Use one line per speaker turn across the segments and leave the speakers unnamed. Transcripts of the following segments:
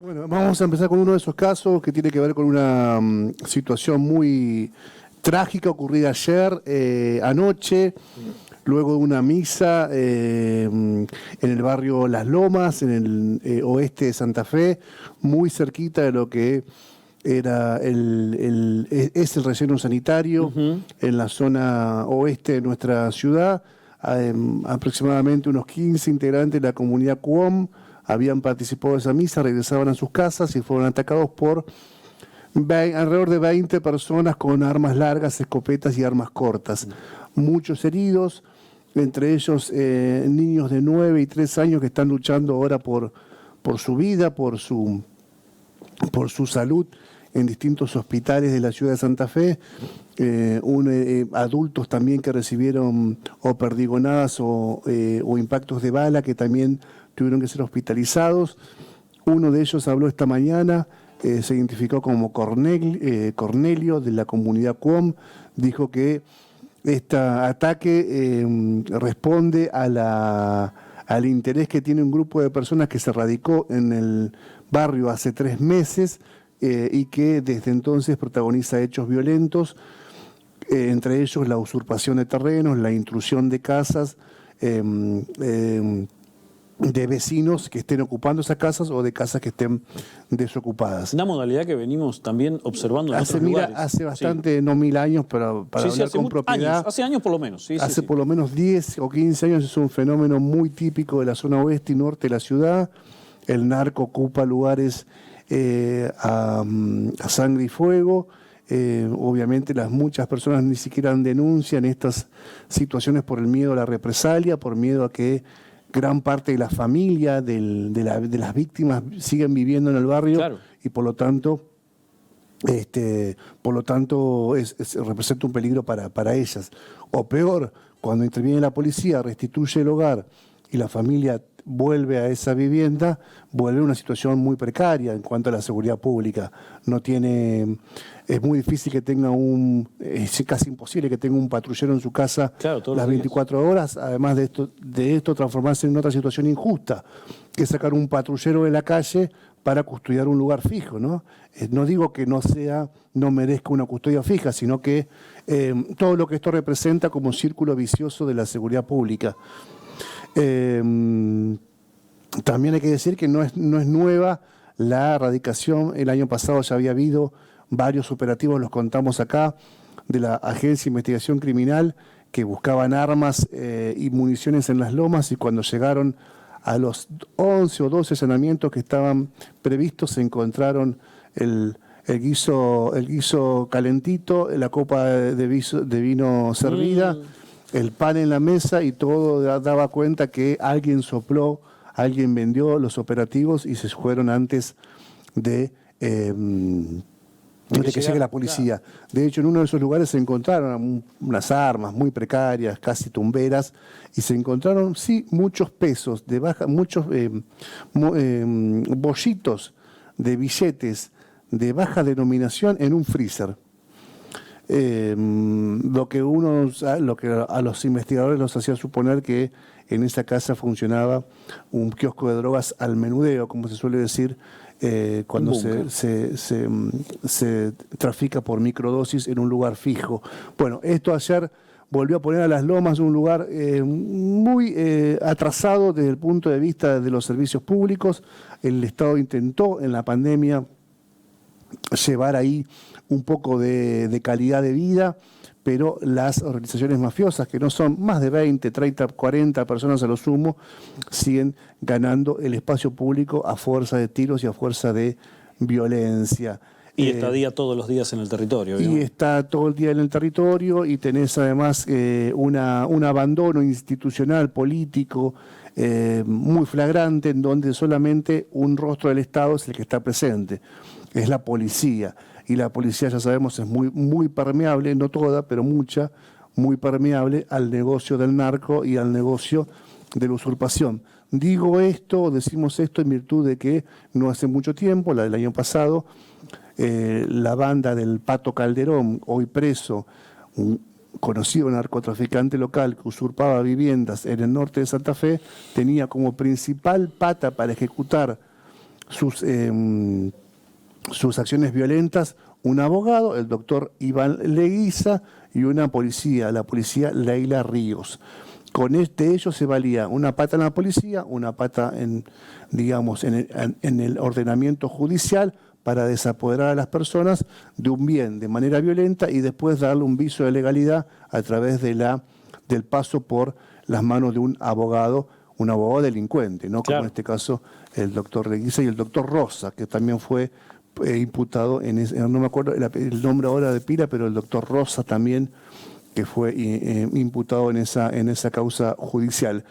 Bueno, vamos a empezar con uno de esos casos que tiene que ver con una situación muy trágica ocurrida ayer, anoche, luego de una misa en el barrio Las Lomas, en el oeste de Santa Fe, muy cerquita de lo que era es el relleno sanitario en la zona oeste de nuestra ciudad. Aproximadamente unos 15 integrantes de la comunidad QOM habían participado de esa misa, regresaban a sus casas y fueron atacados por alrededor de 20 personas con armas largas, escopetas y armas cortas. Muchos heridos, entre ellos niños de 9 y 3 años que están luchando ahora por su vida, por su salud en distintos hospitales de la ciudad de Santa Fe, adultos también que recibieron o perdigonadas o impactos de bala que también tuvieron que ser hospitalizados. Uno de ellos habló esta mañana, se identificó como Cornelio de la comunidad QOM, dijo que este ataque responde al interés que tiene un grupo de personas que se radicó en el barrio hace 3 meses y que desde entonces protagoniza hechos violentos, entre ellos la usurpación de terrenos, la intrusión de casas, de vecinos que estén ocupando esas casas o de casas que estén desocupadas.
Una modalidad que venimos también observando en otros lugares.
Hace bastante, sí. No 1000 años, pero para hablar con propiedad.
Años, hace años por lo menos.
Hace por lo menos 10 o 15 años es un fenómeno muy típico de la zona oeste y norte de la ciudad. El narco ocupa lugares a sangre y fuego. Obviamente muchas personas ni siquiera denuncian estas situaciones por el miedo a la represalia, por miedo a que gran parte de la familia de las víctimas siguen viviendo en el barrio. Claro. Y por lo tanto representa un peligro para ellas. O peor, cuando interviene la policía, restituye el hogar y la familia vuelve a esa vivienda, vuelve a una situación muy precaria en cuanto a la seguridad pública. Es muy difícil que tenga es casi imposible que tenga un patrullero en su casa, claro, las 24 horas, además de esto transformarse en otra situación injusta, que es sacar un patrullero de la calle para custodiar un lugar fijo, ¿no? No digo que no merezca una custodia fija, sino que todo lo que esto representa como círculo vicioso de la seguridad pública. También hay que decir que no es nueva la erradicación. El año pasado ya había habido varios operativos, los contamos acá, de la Agencia de Investigación Criminal, que buscaban armas y municiones en Las Lomas, y cuando llegaron a los 11 o 12 allanamientos que estaban previstos, se encontraron el guiso calentito, la copa de vino servida, el pan en la mesa, y todo daba cuenta que alguien sopló, alguien vendió los operativos y se fueron antes de que llegue la policía. Claro. De hecho, en uno de esos lugares se encontraron unas armas muy precarias, casi tumberas, y se encontraron, sí, muchos pesos de baja, muchos bollitos de billetes de baja denominación en un freezer. Lo que a los investigadores los hacía suponer que en esa casa funcionaba un kiosco de drogas al menudeo, como se suele decir, cuando se trafica por microdosis en un lugar fijo. Bueno, esto ayer volvió a poner a Las Lomas un lugar muy atrasado desde el punto de vista de los servicios públicos. El Estado intentó en la pandemia llevar ahí un poco de calidad de vida, pero las organizaciones mafiosas, que no son más de 20, 30, 40 personas a lo sumo, siguen ganando el espacio público a fuerza de tiros y a fuerza de violencia.
Y estadía todos los días en el territorio.
Y está todo el día en el territorio, y tenés además un abandono institucional, político, muy flagrante, en donde solamente un rostro del Estado es el que está presente, es la policía. Y la policía, ya sabemos, es muy permeable, no toda, pero mucha, muy permeable al negocio del narco y al negocio de la usurpación. Decimos esto en virtud de que no hace mucho tiempo, la del año pasado, la banda del Pato Calderón, hoy preso, un conocido narcotraficante local que usurpaba viviendas en el norte de Santa Fe, tenía como principal pata para ejecutar sus acciones violentas un abogado, el doctor Iván Leguiza, y una policía, la policía Leila Ríos. Con ellos se valía una pata en la policía, una pata en el ordenamiento judicial para desapoderar a las personas de un bien de manera violenta y después darle un viso de legalidad a través del paso por las manos de un abogado delincuente, ¿no? Claro. Como en este caso el doctor Leguiza y el doctor Rosa, que también fue imputado no me acuerdo el nombre ahora de pila, pero el doctor Rosa también, que fue imputado en esa causa judicial.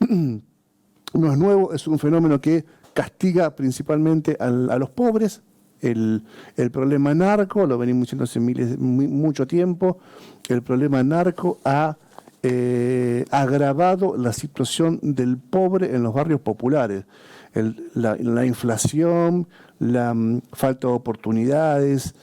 No es nuevo, es un fenómeno que castiga principalmente a los pobres. El problema narco, lo venimos diciendo hace mucho tiempo, el problema narco ha agravado la situación del pobre en los barrios populares. La inflación, la falta de oportunidades,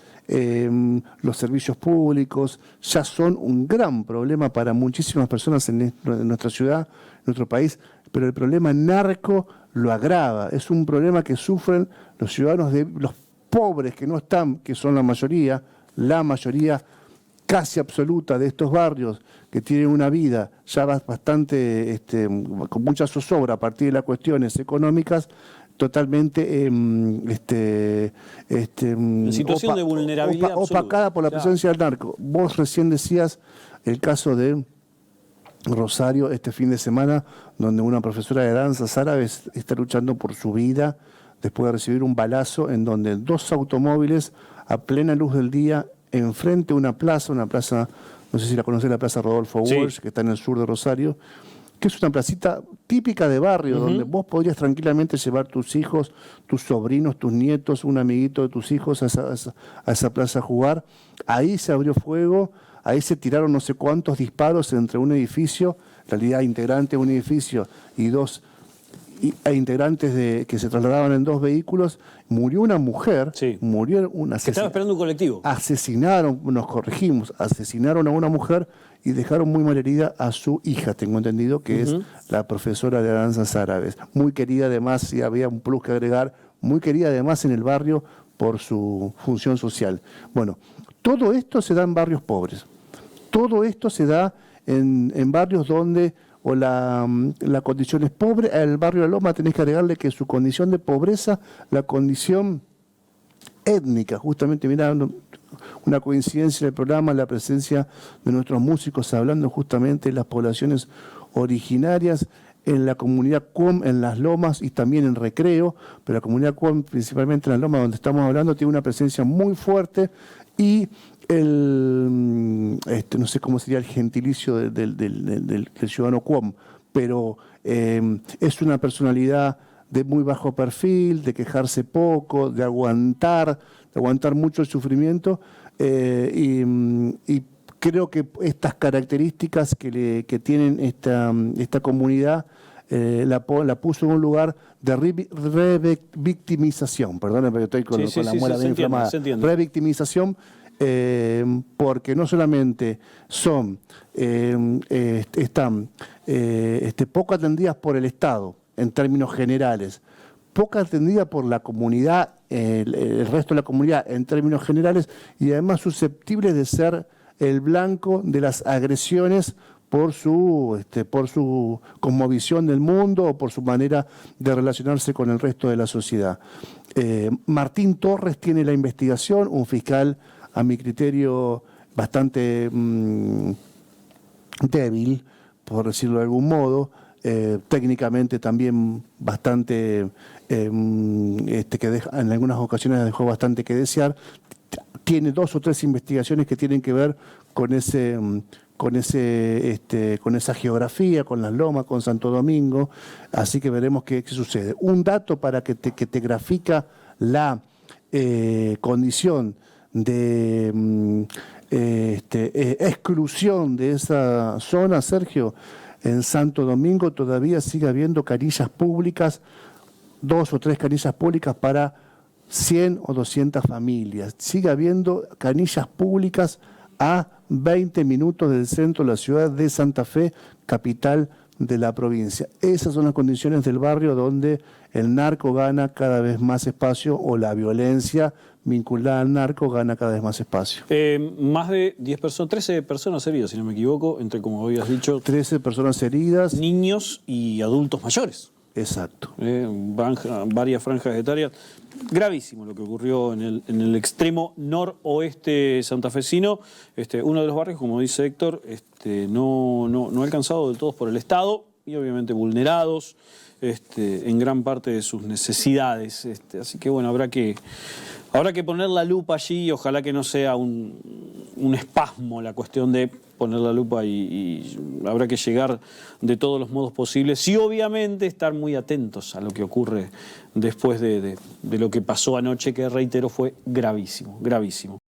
los servicios públicos ya son un gran problema para muchísimas personas en nuestra ciudad, en nuestro país, pero el problema narco lo agrava. Es un problema que sufren los ciudadanos, los pobres que no están, que son la mayoría casi absoluta de estos barrios, que tienen una vida ya bastante, con mucha zozobra a partir de las cuestiones económicas, totalmente
en situación de vulnerabilidad
opacada por la presencia del narco. Vos recién decías el caso de Rosario este fin de semana, donde una profesora de danzas árabes está luchando por su vida después de recibir un balazo en donde 2 automóviles a plena luz del día enfrente a una plaza, no sé si la conocés, la Plaza Rodolfo Walsh, que está en el sur de Rosario, que es una placita típica de barrio, donde vos podrías tranquilamente llevar tus hijos, tus sobrinos, tus nietos, un amiguito de tus hijos a esa plaza a jugar. Ahí se abrió fuego, ahí se tiraron no sé cuántos disparos entre un edificio, en realidad integrantes de un edificio y integrantes que se trasladaban en 2 vehículos. Murió una mujer, murió una
que estaba esperando un colectivo.
Asesinaron a una mujer y dejaron muy malherida a su hija, tengo entendido, que es la profesora de danzas árabes. Muy querida además, si había un plus que agregar, muy querida además en el barrio por su función social. Bueno, todo esto se da en barrios pobres. Todo esto se da en barrios donde la condición es pobre. Al barrio de la Loma tenés que agregarle que su condición de pobreza, la condición étnica, justamente, mirá, una coincidencia en el programa, la presencia de nuestros músicos hablando justamente de las poblaciones originarias en la comunidad Cuom, en las Lomas y también en Recreo, pero la comunidad Cuom, principalmente en las Lomas donde estamos hablando, tiene una presencia muy fuerte y no sé cómo sería el gentilicio del ciudadano Cuom, pero es una personalidad de muy bajo perfil, de quejarse poco, de aguantar mucho el sufrimiento, y creo que estas características que tienen esta comunidad la puso en un lugar de revictimización, perdónenme porque estoy con la muela bien inflamada, revictimización, porque no solamente están poco atendidas por el Estado en términos generales, poco atendida por la comunidad, el resto de la comunidad en términos generales, y además susceptibles de ser el blanco de las agresiones por su cosmovisión del mundo o por su manera de relacionarse con el resto de la sociedad. Martín Torres tiene la investigación, un fiscal a mi criterio bastante débil, por decirlo de algún modo, técnicamente también bastante, en algunas ocasiones dejó bastante que desear. Tiene 2 o 3 investigaciones que tienen que ver con esa geografía, con las Lomas, con Santo Domingo, así que veremos qué sucede. Un dato para que te grafica la condición de exclusión de esa zona, Sergio. En Santo Domingo todavía sigue habiendo canillas públicas, 2 o 3 canillas públicas para 100 o 200 familias. Sigue habiendo canillas públicas a 20 minutos del centro de la ciudad de Santa Fe, capital de la provincia. Esas son las condiciones del barrio donde el narco gana cada vez más espacio, o la violencia vinculada al narco gana cada vez más espacio.
Más de 10 personas, 13 personas heridas, si no me equivoco, entre, como habías dicho,
13 personas heridas.
niños y adultos mayores.
Exacto.
Varias franjas etarias. Gravísimo lo que ocurrió en el extremo noroeste santafesino. Uno de los barrios, como dice Héctor, no alcanzado del todo por el Estado y obviamente vulnerados en gran parte de sus necesidades. Así que bueno, habrá que poner la lupa allí y ojalá que no sea un espasmo la cuestión de poner la lupa y habrá que llegar de todos los modos posibles y obviamente estar muy atentos a lo que ocurre después de lo que pasó anoche, que reitero fue gravísimo, gravísimo.